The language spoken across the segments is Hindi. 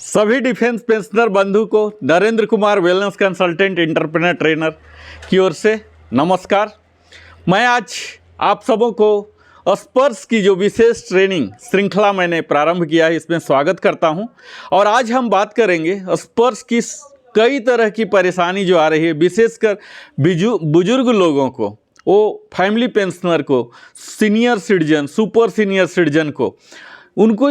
सभी डिफेंस पेंशनर बंधु को Narendra Kumar wellness consultant entrepreneur trainer की ओर से नमस्कार। मैं आज आप सबों को स्पर्श की जो विशेष ट्रेनिंग श्रृंखला मैंने प्रारंभ किया है इसमें स्वागत करता हूं। और आज हम बात करेंगे स्पर्श की कई तरह की परेशानी जो आ रही है, विशेषकर बुजुर्ग लोगों को, वो फैमिली पेंशनर को, senior citizen, super senior citizen को, उनको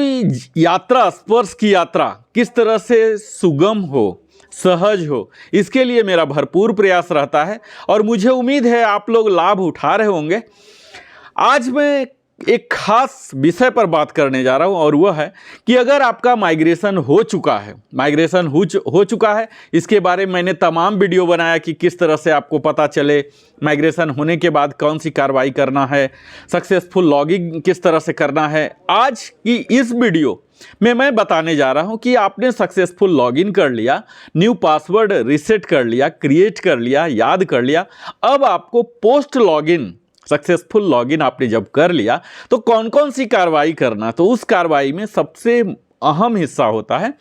यात्रा, स्पर्श की यात्रा किस तरह से सुगम हो, सहज हो, इसके लिए मेरा भरपूर प्रयास रहता है और मुझे उम्मीद है आप लोग लाभ उठा रहे होंगे। आज मैं एक खास विषय पर बात करने जा रहा हूं और वह है कि अगर आपका माइग्रेशन हो चुका है, इसके बारे में मैंने तमाम वीडियो बनाया कि किस तरह से आपको पता चले माइग्रेशन होने के बाद कौन सी कार्रवाई करना है, सक्सेसफुल लॉगिंग किस तरह से करना है। आज की इस वीडियो में मैं बताने जा रहा हूं कि आपने सक्सेसफुल लॉगिन कर लिया, न्यू पासवर्ड रीसेट कर लिया, क्रिएट कर लिया, याद कर लिया, अब आपको पोस्ट लॉगिन सक्सेसफुल लॉगिन आपने जब कर लिया तो कौन कौन सी कार्रवाई करना। तो उस कार्रवाई में सबसे अहम हिस्सा होता है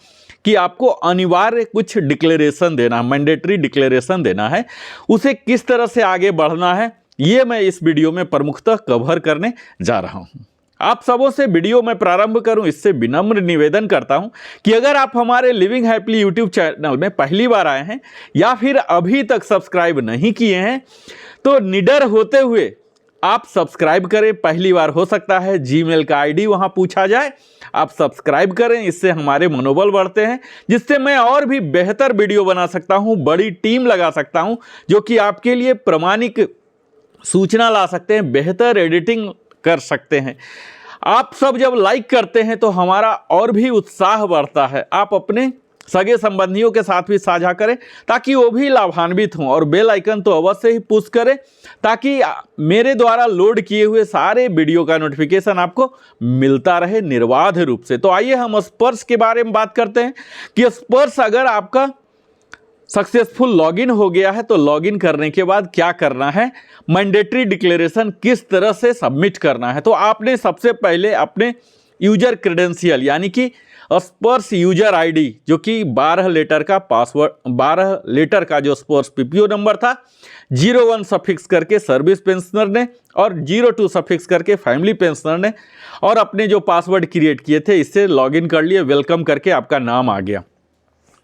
कि आपको अनिवार्य कुछ डिक्लेरेशन देना, मैंडेटरी डिक्लेरेशन देना है। उसे किस तरह से आगे बढ़ना है ये मैं इस वीडियो में प्रमुखतः कवर करने जा रहा हूं। आप सबों से वीडियो में प्रारंभ करूं इससे विनम्र निवेदन करता हूं कि अगर आप हमारे लिविंग हैप्पीली यूट्यूब चैनल में पहली बार आए हैं या फिर अभी तक सब्सक्राइब नहीं किए हैं तो निडर होते हुए आप सब्सक्राइब करें। पहली बार हो सकता है जीमेल का आईडी वहां पूछा जाए, आप सब्सक्राइब करें, इससे हमारे मनोबल बढ़ते हैं, जिससे मैं और भी बेहतर वीडियो बना सकता हूं, बड़ी टीम लगा सकता हूं जो कि आपके लिए प्रामाणिक सूचना ला सकते हैं, बेहतर एडिटिंग कर सकते हैं। आप सब जब लाइक करते हैं तो हमारा और भी उत्साह बढ़ता है। आप अपने सगे संबंधियों के साथ भी साझा करें ताकि वो भी लाभान्वित हों और बेल आइकन तो अवश्य ही पुश करें ताकि मेरे द्वारा लोड किए हुए सारे वीडियो का नोटिफिकेशन आपको मिलता रहे निर्बाध रूप से। तो आइए हम स्पर्श के बारे में बात करते हैं कि स्पर्श अगर आपका सक्सेसफुल लॉगिन हो गया है तो लॉगिन करने के बाद क्या करना है, मैंडेटरी डिक्लेरेशन किस तरह से सबमिट करना है। तो आपने सबसे पहले अपने यूजर क्रेडेंशियल यानी कि स्पर्श यूजर आईडी जो कि 12 लेटर का पासवर्ड, 12 लेटर का जो स्पर्श पीपीओ नंबर था, 01 सफिक्स करके सर्विस पेंशनर ने और 02 सफिक्स करके फैमिली पेंशनर ने, और अपने जो पासवर्ड क्रिएट किए थे इससे लॉगिन कर लिए, वेलकम करके आपका नाम आ गया।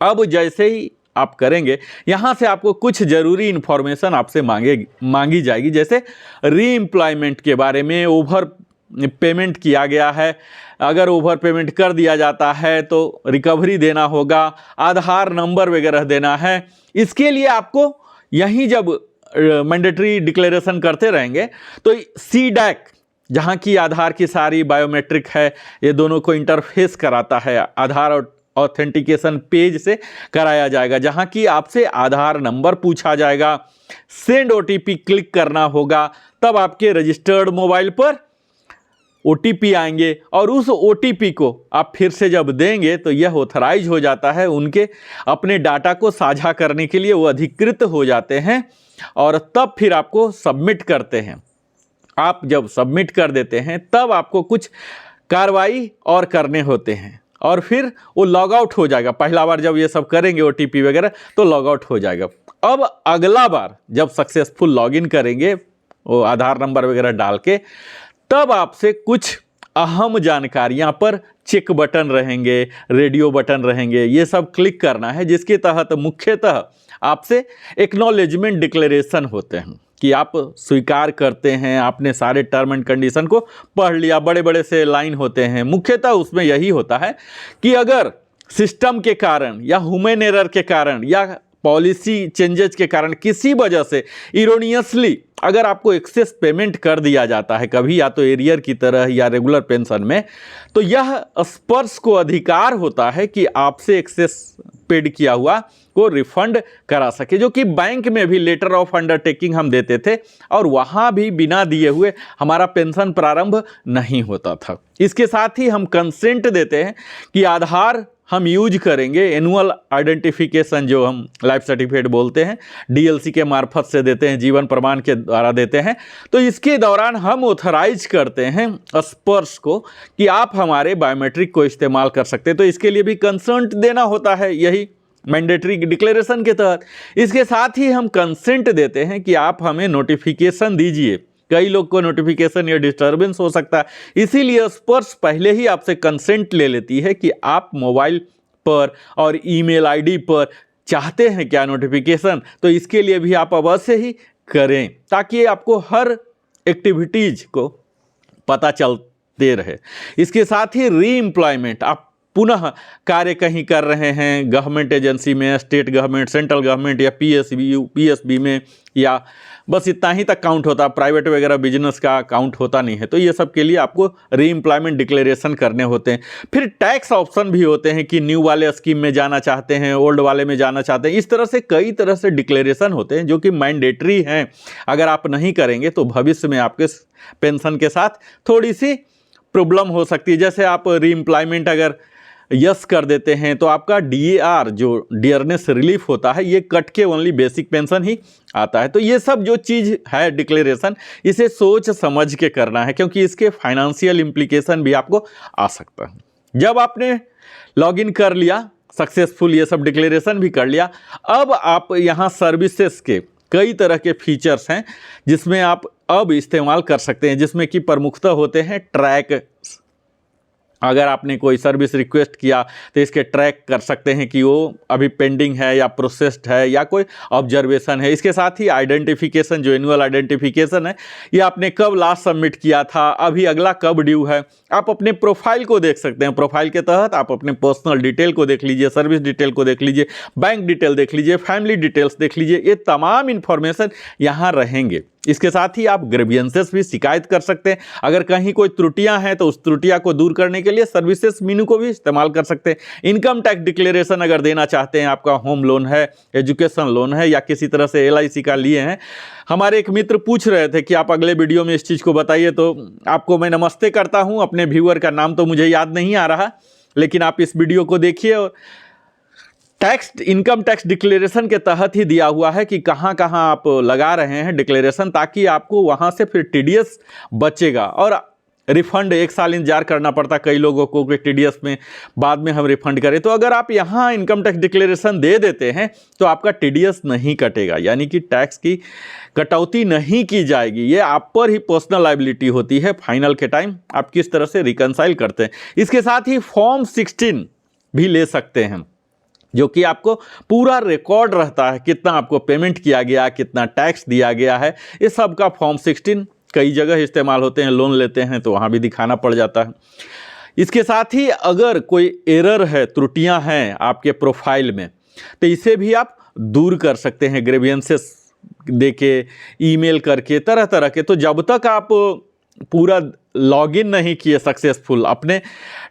अब जैसे ही आप करेंगे यहाँ से आपको कुछ ज़रूरी इन्फॉर्मेशन आपसे मांगी जाएगी, जैसे रीएम्प्लॉयमेंट के बारे में, ओवर पेमेंट किया गया है, अगर ओवर पेमेंट कर दिया जाता है तो रिकवरी देना होगा, आधार नंबर वगैरह देना है। इसके लिए आपको यहीं जब मैंडेटरी डिक्लेरेशन करते रहेंगे तो सीडैक जहाँ की आधार की सारी बायोमेट्रिक है, ये दोनों को इंटरफेस कराता है, आधार और ऑथेंटिकेशन पेज से कराया जाएगा, जहां की आपसे आधार नंबर पूछा जाएगा, सेंड ओटीपी क्लिक करना होगा, तब आपके रजिस्टर्ड मोबाइल पर ओटीपी आएंगे और उस ओटीपी को आप फिर से जब देंगे तो यह ऑथराइज हो जाता है, उनके अपने डाटा को साझा करने के लिए वो अधिकृत हो जाते हैं और तब फिर आपको सबमिट करते हैं। आप जब सबमिट कर देते हैं तब आपको कुछ कार्रवाई और करने होते हैं और फिर वो लॉग आउट हो जाएगा। पहला बार जब ये सब करेंगे ओटीपी वगैरह तो लॉग आउट हो जाएगा। अब अगला बार जब सक्सेसफुल लॉगिन करेंगे वो आधार नंबर वगैरह डाल के, तब आपसे कुछ अहम जानकारियां पर चेक बटन रहेंगे, रेडियो बटन रहेंगे, ये सब क्लिक करना है, जिसके तहत मुख्यतः आपसे एक्नॉलेजमेंट डिक्लेरेशन होते हैं कि आप स्वीकार करते हैं, आपने सारे टर्म एंड कंडीशन को पढ़ लिया, बड़े बड़े से लाइन होते हैं। मुख्यतः उसमें यही होता है कि अगर सिस्टम के कारण या ह्यूमन एरर के कारण या पॉलिसी चेंजेस के कारण किसी वजह से इरोनियसली अगर आपको एक्सेस पेमेंट कर दिया जाता है कभी, या तो एरियर की तरह या रेगुलर पेंशन में, तो यह स्पर्श को अधिकार होता है कि आपसे एक्सेस पेड किया हुआ को रिफंड करा सके, जो कि बैंक में भी लेटर ऑफ अंडरटेकिंग हम देते थे और वहाँ भी बिना दिए हुए हमारा पेंशन प्रारंभ नहीं होता था। इसके साथ ही हम कंसेंट देते हैं कि आधार हम यूज करेंगे एनुअल आइडेंटिफिकेशन, जो हम लाइफ सर्टिफिकेट बोलते हैं, डीएलसी के मार्फत से देते हैं, जीवन प्रमाण के द्वारा देते हैं। तो इसके दौरान हम ऑथराइज करते हैं स्पर्श को कि आप हमारे बायोमेट्रिक को इस्तेमाल कर सकते हैं। तो इसके लिए भी कंसेंट देना होता है, यही मैंडेटरी डिक्लेरेशन के तहत। इसके साथ ही हम कंसेंट देते हैं कि आप हमें नोटिफिकेशन दीजिए। कई लोग को नोटिफिकेशन या डिस्टर्बेंस हो सकता है, इसीलिए स्पर्श पहले ही आपसे कंसेंट ले लेती है कि आप मोबाइल पर और ईमेल आईडी पर चाहते हैं क्या नोटिफिकेशन। तो इसके लिए भी आप अवश्य ही करें, ताकि आपको हर एक्टिविटीज को पता चलते रहे। इसके साथ ही री एम्प्लॉयमेंट, आप पुनः कार्य कहीं कर रहे हैं गवर्नमेंट एजेंसी में, स्टेट गवर्नमेंट, सेंट्रल गवर्नमेंट या पीएसबी में, या बस इतना ही तक काउंट होता है, प्राइवेट वगैरह बिजनेस का काउंट होता नहीं है। तो ये सब के लिए आपको री एम्प्लॉयमेंट डिक्लेरेशन करने होते हैं। फिर टैक्स ऑप्शन भी होते हैं कि न्यू वाले स्कीम में जाना चाहते हैं, ओल्ड वाले में जाना चाहते हैं। इस तरह से कई तरह से डिक्लेरेशन होते हैं जो कि मैंडेटरी हैं। अगर आप नहीं करेंगे तो भविष्य में आपके पेंशन के साथ थोड़ी सी प्रॉब्लम हो सकती है। जैसे आप री एम्प्लॉयमेंट अगर यस कर देते हैं तो आपका DAR, जो डियरनेस रिलीफ होता है, ये कट के ओनली बेसिक पेंशन ही आता है। तो ये सब जो चीज़ है डिक्लेरेशन, इसे सोच समझ के करना है, क्योंकि इसके फाइनेंशियल इम्प्लीकेशन भी आपको आ सकता है। जब आपने लॉगिन कर लिया सक्सेसफुल, ये सब डिक्लेरेशन भी कर लिया, अब आप यहाँ सर्विसेज के कई तरह के फीचर्स हैं जिसमें आप अब इस्तेमाल कर सकते हैं, जिसमें कि प्रमुखतः होते हैं ट्रैक। अगर आपने कोई सर्विस रिक्वेस्ट किया तो इसके ट्रैक कर सकते हैं कि वो अभी पेंडिंग है या प्रोसेस्ड है या कोई ऑब्जर्वेशन है। इसके साथ ही आइडेंटिफिकेशन, जो एनुअल आइडेंटिफिकेशन है, ये आपने कब लास्ट सबमिट किया था, अभी अगला कब ड्यू है, आप अपने प्रोफाइल को देख सकते हैं। प्रोफाइल के तहत आप अपने पर्सनल डिटेल को देख लीजिए, सर्विस डिटेल को देख लीजिए, बैंक डिटेल देख लीजिए, फैमिली डिटेल्स देख लीजिए, ये तमाम इन्फॉर्मेशन यहाँ रहेंगे। इसके साथ ही आप ग्रीवियंसेस भी शिकायत कर सकते हैं। अगर कहीं कोई त्रुटियां हैं तो उस त्रुटियां को दूर करने के लिए सर्विसेज मेनू को भी इस्तेमाल कर सकते हैं। इनकम टैक्स डिक्लेरेशन अगर देना चाहते हैं, आपका होम लोन है, एजुकेशन लोन है, या किसी तरह से LIC का लिए हैं। हमारे एक मित्र पूछ रहे थे कि आप अगले वीडियो में इस चीज़ को बताइए, तो आपको मैं नमस्ते करता हूँ। अपने व्यूअर का नाम तो मुझे याद नहीं आ रहा, लेकिन आप इस वीडियो को देखिए और टैक्स, इनकम टैक्स डिक्लेरेशन के तहत ही दिया हुआ है कि कहाँ कहाँ आप लगा रहे हैं डिक्लेरेशन, ताकि आपको वहाँ से फिर TDS बचेगा। और रिफंड 1 साल इंतजार करना पड़ता कई लोगों को कि TDS में बाद में हम रिफंड करें। तो अगर आप यहाँ इनकम टैक्स डिक्लेरेशन दे देते हैं तो आपका TDS नहीं कटेगा, यानी कि टैक्स की कटौती नहीं की जाएगी। ये आप पर ही पर्सनल लायबिलिटी होती है। फाइनल के टाइम आप किस तरह से रिकंसाइल करते हैं। इसके साथ ही फॉर्म 16 भी ले सकते हैं, जो कि आपको पूरा रिकॉर्ड रहता है, कितना आपको पेमेंट किया गया, कितना टैक्स दिया गया है। इस सब का फॉर्म 16 कई जगह इस्तेमाल होते हैं। लोन लेते हैं तो वहाँ भी दिखाना पड़ जाता है। इसके साथ ही अगर कोई एरर है, त्रुटियां हैं आपके प्रोफाइल में, तो इसे भी आप दूर कर सकते हैं ग्रीवियंसेस देके, ईमेल करके, तरह तरह के। तो जब तक आप पूरा लॉगिन नहीं किए सक्सेसफुल, अपने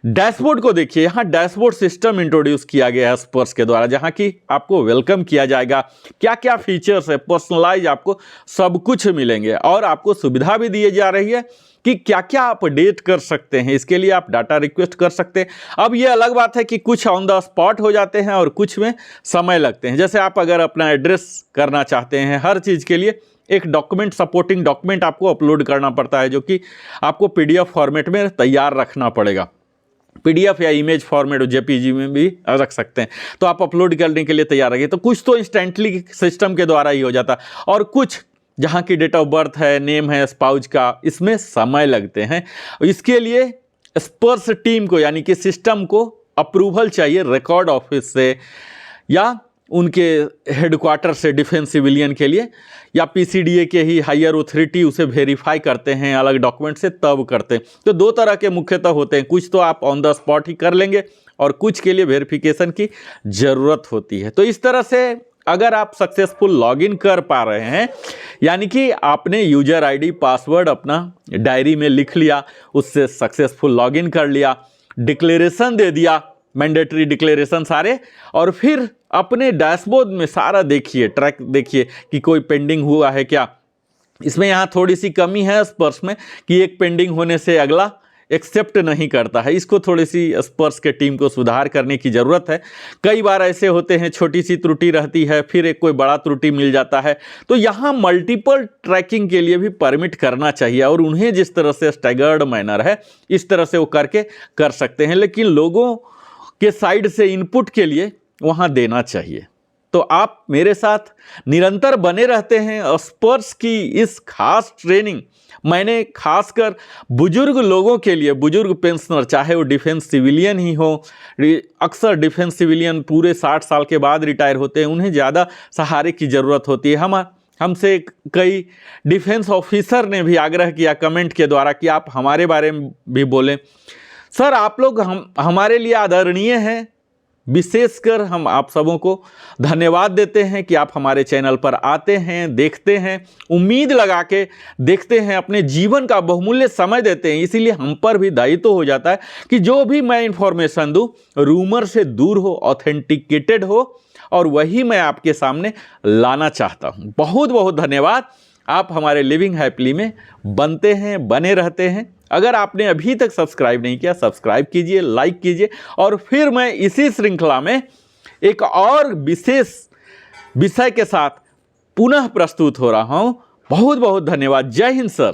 डैशबोर्ड को देखिए। यहाँ डैशबोर्ड सिस्टम इंट्रोड्यूस किया गया है स्पर्श के द्वारा, जहाँ की आपको वेलकम किया जाएगा। क्या क्या फीचर्स है, पर्सनलाइज आपको सब कुछ मिलेंगे, और आपको सुविधा भी दी जा रही है कि क्या क्या आप अपडेट कर सकते हैं। इसके लिए आप डाटा रिक्वेस्ट कर सकते हैं। अब ये अलग बात है कि कुछ ऑन द स्पॉट हो जाते हैं और कुछ में समय लगते हैं। जैसे आप अगर अपना एड्रेस करना चाहते हैं, हर चीज़ के लिए एक डॉक्यूमेंट, सपोर्टिंग डॉक्यूमेंट आपको अपलोड करना पड़ता है, जो कि आपको PDF फॉर्मेट में तैयार रखना पड़ेगा। PDF या इमेज फॉर्मेट JPG में भी रख सकते हैं। तो आप अपलोड करने के लिए तैयार रहिए। तो कुछ तो इंस्टेंटली सिस्टम के द्वारा ही हो जाता, और कुछ जहाँ की डेट ऑफ बर्थ है, नेम है स्पाउस का, इसमें समय लगते हैं। इसके लिए स्पर्श टीम को, यानी कि सिस्टम को अप्रूवल चाहिए रिकॉर्ड ऑफिस से, या उनके हेडक्वार्टर से डिफेंस सिविलियन के लिए, या PCDA के ही हायर अथॉरिटी उसे वेरीफाई करते हैं अलग डॉक्यूमेंट से, तब करते हैं। तो दो तरह के मुख्यतः होते हैं, कुछ तो आप ऑन द स्पॉट ही कर लेंगे और कुछ के लिए वेरिफिकेशन की ज़रूरत होती है। तो इस तरह से अगर आप सक्सेसफुल लॉगिन कर पा रहे हैं, यानी कि आपने यूजर ID पासवर्ड अपना डायरी में लिख लिया, उससे सक्सेसफुल लॉगिन कर लिया, डिक्लेरेशन दे दिया, मैंडेटरी डिक्लेरेशन सारे, और फिर अपने डैशबोर्ड में सारा देखिए, ट्रैक देखिए कि कोई पेंडिंग हुआ है क्या। इसमें यहाँ थोड़ी सी कमी है स्पर्श में कि एक पेंडिंग होने से अगला एक्सेप्ट नहीं करता है। इसको थोड़ी सी स्पर्स के टीम को सुधार करने की ज़रूरत है। कई बार ऐसे होते हैं, छोटी सी त्रुटि रहती है, फिर एक कोई बड़ा त्रुटि मिल जाता है। तो यहाँ मल्टीपल ट्रैकिंग के लिए भी परमिट करना चाहिए, और उन्हें जिस तरह से स्टैगर्ड मैनर है इस तरह से वो करके कर सकते हैं, लेकिन लोगों के साइड से इनपुट के लिए वहाँ देना चाहिए। तो आप मेरे साथ निरंतर बने रहते हैं। स्पर्स की इस खास ट्रेनिंग मैंने खासकर बुजुर्ग लोगों के लिए, बुजुर्ग पेंशनर, चाहे वो डिफेंस सिविलियन ही हो, अक्सर डिफेंस सिविलियन पूरे 60 साल के बाद रिटायर होते हैं, उन्हें ज़्यादा सहारे की ज़रूरत होती है। हमसे कई डिफेंस ऑफिसर ने भी आग्रह किया कमेंट के द्वारा कि आप हमारे बारे में भी बोलें। सर, आप लोग हमारे लिए आदरणीय हैं। विशेषकर हम आप सबों को धन्यवाद देते हैं कि आप हमारे चैनल पर आते हैं, देखते हैं, उम्मीद लगा के देखते हैं, अपने जीवन का बहुमूल्य समय देते हैं। इसीलिए हम पर भी दायित्व हो जाता है कि जो भी मैं इंफॉर्मेशन दूं रूमर से दूर हो, ऑथेंटिकेटेड हो, और वही मैं आपके सामने लाना चाहता हूं। बहुत बहुत धन्यवाद। आप हमारे लिविंग हैप्पीली में बनते हैं, बने रहते हैं। अगर आपने अभी तक सब्सक्राइब नहीं किया, सब्सक्राइब कीजिए, लाइक कीजिए, और फिर मैं इसी श्रृंखला में एक और विशेष विषय के साथ पुनः प्रस्तुत हो रहा हूं। बहुत बहुत धन्यवाद। जय हिंद सर।